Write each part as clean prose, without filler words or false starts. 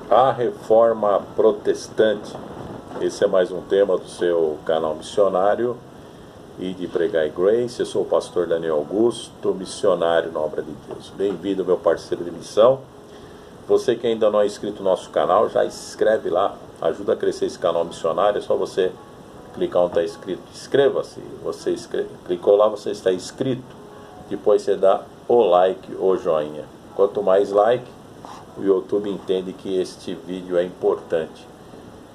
A Reforma Protestante. Esse é mais um tema do seu canal missionário e de Pregar Grace. Eu sou o pastor Daniel Augusto, missionário na obra de Deus. Bem-vindo, meu parceiro de missão. Você que ainda não é inscrito no nosso canal, já inscreve lá. Ajuda a crescer esse canal missionário. É só você clicar onde está escrito inscreva-se. Você clicou lá, você está inscrito. Depois você dá o like ou joinha. Quanto mais like, o YouTube entende que este vídeo é importante.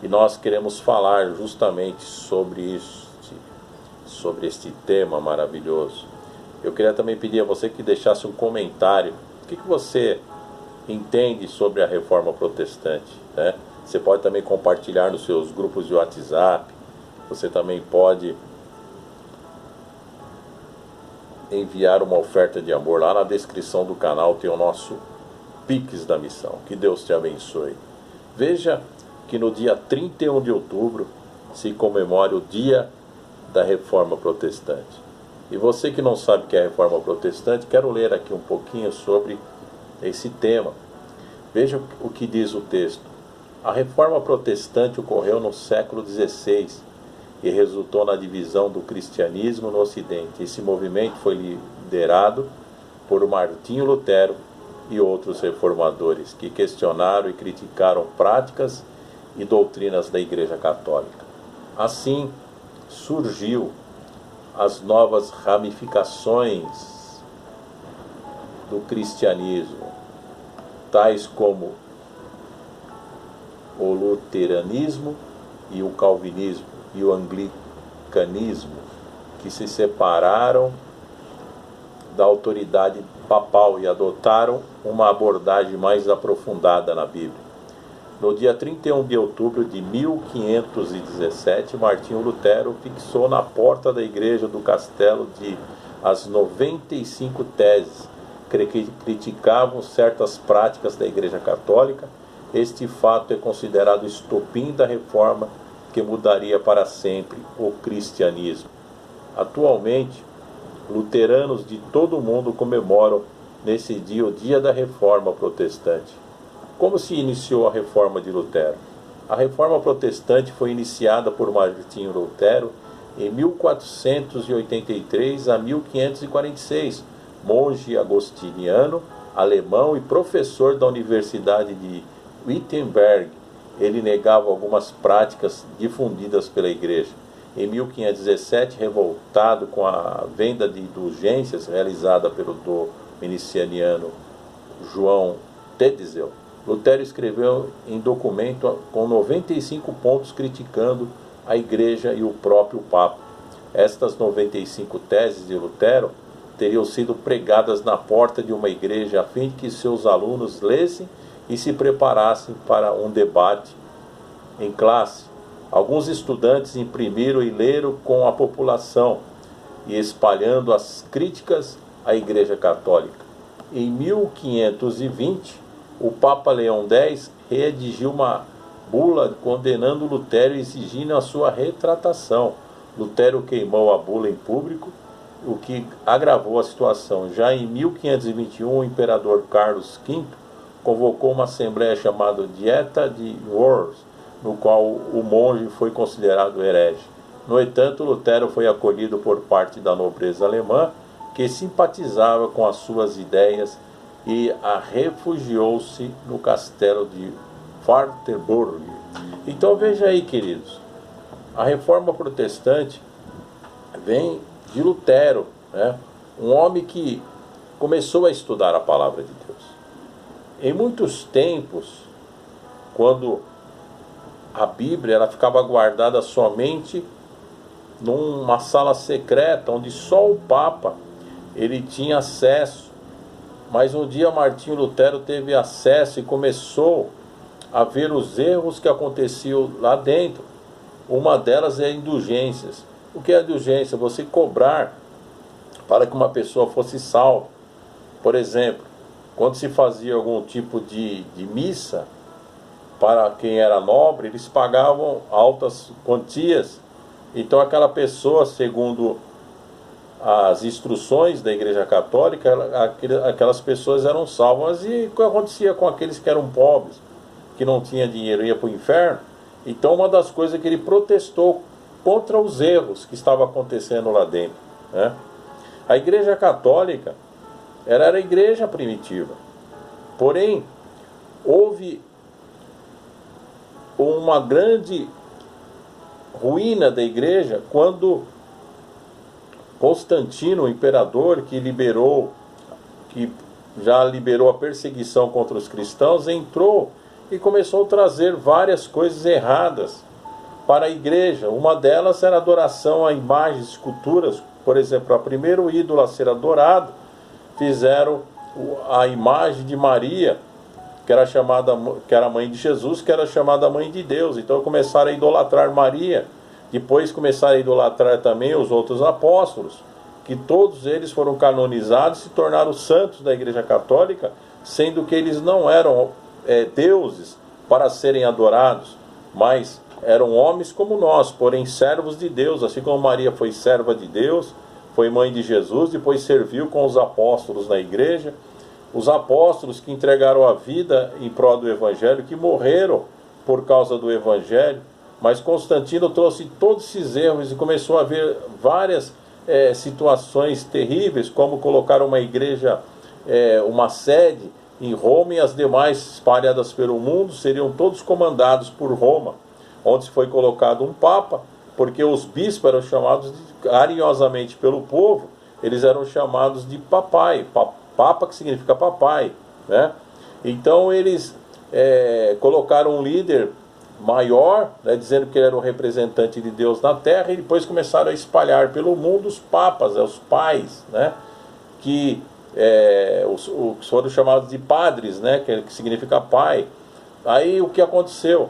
E nós queremos falar justamente sobre este tema maravilhoso. Eu queria também pedir a você que deixasse um comentário. O que você entende sobre a Reforma Protestante, né? Você pode também compartilhar nos seus grupos de WhatsApp. Você também pode enviar uma oferta de amor. Lá na descrição do canal tem o nosso Pix da missão. Que Deus te abençoe. Veja que no dia 31 de outubro se comemora o dia da Reforma Protestante. E você que não sabe o que é a Reforma Protestante, quero ler aqui um pouquinho sobre esse tema. Veja o que diz o texto. A Reforma Protestante ocorreu no século XVI e resultou na divisão do cristianismo no Ocidente. Esse movimento foi liderado por Martinho Lutero e outros reformadores que questionaram e criticaram práticas e doutrinas da Igreja Católica. Assim surgiu as novas ramificações do cristianismo, tais como o luteranismo e o calvinismo e o anglicanismo, que se separaram da autoridade papal e adotaram uma abordagem mais aprofundada na Bíblia. No dia 31 de outubro de 1517, Martinho Lutero fixou na porta da igreja do castelo as 95 teses que criticavam certas práticas da Igreja Católica. Este fato é considerado o estopim da reforma que mudaria para sempre o cristianismo. Atualmente, luteranos de todo o mundo comemoram nesse dia o dia da Reforma Protestante. Como se iniciou a Reforma de Lutero? A Reforma Protestante foi iniciada por Martinho Lutero em 1483 a 1546, monge agostiniano, alemão e professor da Universidade de Wittenberg. Ele negava algumas práticas difundidas pela Igreja. Em 1517, revoltado com a venda de indulgências realizada pelo dominiciano João Tetzel, Lutero escreveu em documento com 95 pontos criticando a Igreja e o próprio Papa. Estas 95 teses de Lutero teriam sido pregadas na porta de uma igreja a fim de que seus alunos lessem e se preparassem para um debate em classe. Alguns estudantes imprimiram e leram com a população e espalhando as críticas à Igreja Católica. Em 1520, o Papa Leão X redigiu uma bula condenando Lutero e exigindo a sua retratação. Lutero queimou a bula em público, o que agravou a situação. Já em 1521, o imperador Carlos V convocou uma assembleia chamada Dieta de Worms, no qual o monge foi considerado herege. No entanto, Lutero foi acolhido por parte da nobreza alemã, que simpatizava com as suas ideias e refugiou-se no castelo de Wartburg. Então veja aí, queridos, a Reforma Protestante vem de Lutero, né? Um homem que começou a estudar a palavra de Deus. Em muitos tempos, quando a Bíblia ela ficava guardada somente numa sala secreta, onde só o Papa ele tinha acesso. Mas um dia Martinho Lutero teve acesso e começou a ver os erros que aconteciam lá dentro. Uma delas é indulgências. O que é indulgência? Você cobrar para que uma pessoa fosse salva. Por exemplo, quando se fazia algum tipo de missa para quem era nobre, eles pagavam altas quantias. Então aquela pessoa, segundo as instruções da Igreja Católica, aquelas pessoas eram salvas. E o que acontecia com aqueles que eram pobres? que não tinha dinheiro ia para o inferno. Então uma das coisas que ele protestou contra os erros que estavam acontecendo lá dentro, né? A Igreja Católica era a igreja primitiva, porém houve uma grande ruína da igreja quando Constantino, o imperador que já liberou a perseguição contra os cristãos, entrou e começou a trazer várias coisas erradas para a igreja. Uma delas era a adoração a imagens, esculturas. Por exemplo, o primeiro ídolo a ser adorado, fizeram a imagem de Maria, que era a mãe de Jesus, que era chamada mãe de Deus. Então começaram a idolatrar Maria. Depois começaram a idolatrar também os outros apóstolos, que todos eles foram canonizados e se tornaram santos da Igreja Católica, sendo que eles não eram deuses para serem adorados, mas eram homens como nós, porém servos de Deus, assim como Maria foi serva de Deus, foi mãe de Jesus, depois serviu com os apóstolos na igreja, os apóstolos que entregaram a vida em prol do Evangelho, que morreram por causa do Evangelho. Mas Constantino trouxe todos esses erros e começou a haver várias situações terríveis, como colocar uma igreja, uma sede em Roma, e as demais espalhadas pelo mundo seriam todos comandados por Roma, onde foi colocado um papa, porque os bispos eram chamados carinhosamente pelo povo, eles eram chamados de papai, papa que significa papai, né? Então eles colocaram um líder maior, né, dizendo que ele era o representante de Deus na terra, e depois começaram a espalhar pelo mundo os papas, os pais, né, que foram chamados de padres, né, que significa pai. Aí o que aconteceu?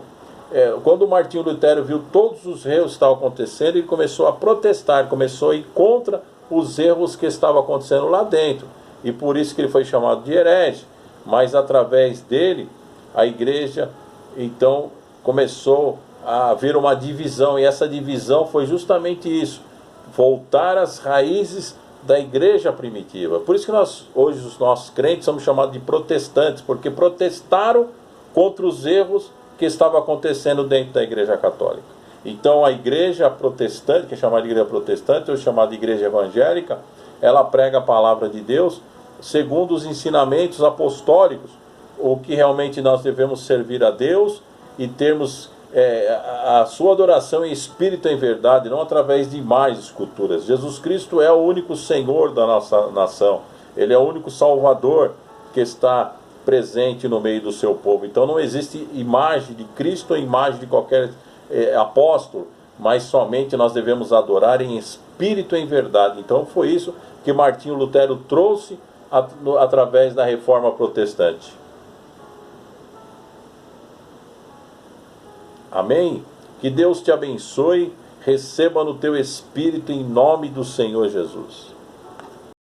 Quando Martinho Lutero viu todos os erros que estavam acontecendo, ele começou a protestar, começou a ir contra os erros que estavam acontecendo lá dentro, e por isso que ele foi chamado de herege. Mas através dele, a igreja então começou a haver uma divisão, e essa divisão foi justamente isso, voltar às raízes da igreja primitiva. Por isso que hoje os nossos crentes somos chamados de protestantes, porque protestaram contra os erros que estavam acontecendo dentro da igreja católica. Então a igreja protestante, que é chamada de igreja protestante, ou chamada de igreja evangélica, ela prega a palavra de Deus segundo os ensinamentos apostólicos, o que realmente nós devemos servir a Deus e termos a sua adoração em espírito e em verdade, não através de imagens, esculturas. Jesus Cristo é o único Senhor da nossa nação, Ele é o único Salvador que está presente no meio do seu povo. Então não existe imagem de Cristo ou imagem de qualquer apóstolo, mas somente nós devemos adorar em espírito e em verdade. Então foi isso que Martinho Lutero trouxe através da reforma protestante. Amém? Que Deus te abençoe, receba no teu espírito em nome do Senhor Jesus.